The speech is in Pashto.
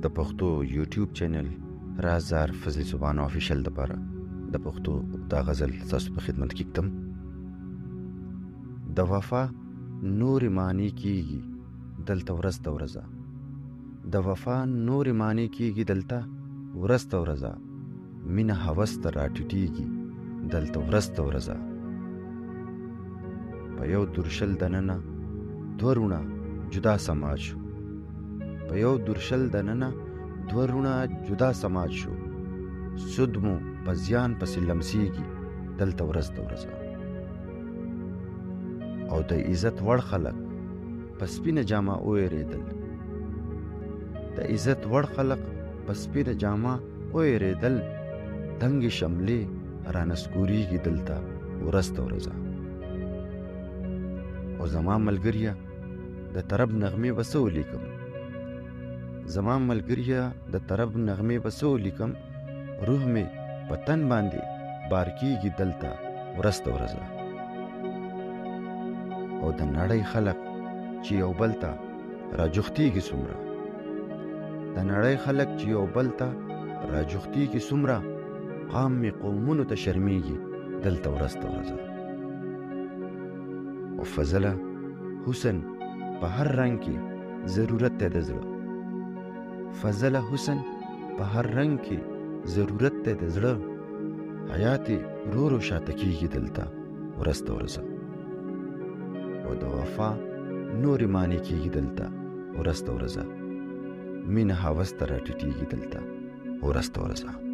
د پښتو یوټیوب چینل رازدار فضل سبحان افیشل لپاره د پښتو دا غزل تاسو په خدمت کې کتم. د وفا نور معنی کیږي دلته ورځ ورځه، د وفا نور معنی کیږي دلته ورځ ورځه، مینه هوس ته راټیټیږي دلته ورځ ورځه. په یو درشل دننه دوه رونه جدا سماج شو، په یو درشل دننه دوه رونه جدا سماج شو، سود مو په زیان پسې لمسیږي دلته ورځ ورځه. او د عزت وړ خلک په سپینه جامه وېرېدل، د عزت وړ خلک په سپینه جامه وېرېدل، دنګې شملې رانسکورېږي دلته ورځ ورځه. او زما ملګریه د طرب نغمې به څه ولیکم، زما ملګریه د طرب نغمې به څه ولیکم، روح مې په تن باندې بار کیږي دلته ورځ ورځه. او د نړۍ خلک چې یو بل ته راجوختیږي څومره، د نړۍ خلک چې یو بل ته راجوختیږي څومره، قام مې قومونو ته شرمیږي دلته ورځ ورځه. او فضله حسن په هر رنگ کې ضرورت ته د زړه، فضله حسن په هر رنگ کې ضرورت ته د زړه، حیات رو رو شاته کیږي دلته ورځ ورځه. او د وفا نور معنی کیږي دلته ورځ ورځه، مینه هوس ته راټیټیږي دلته ورځ ورځه.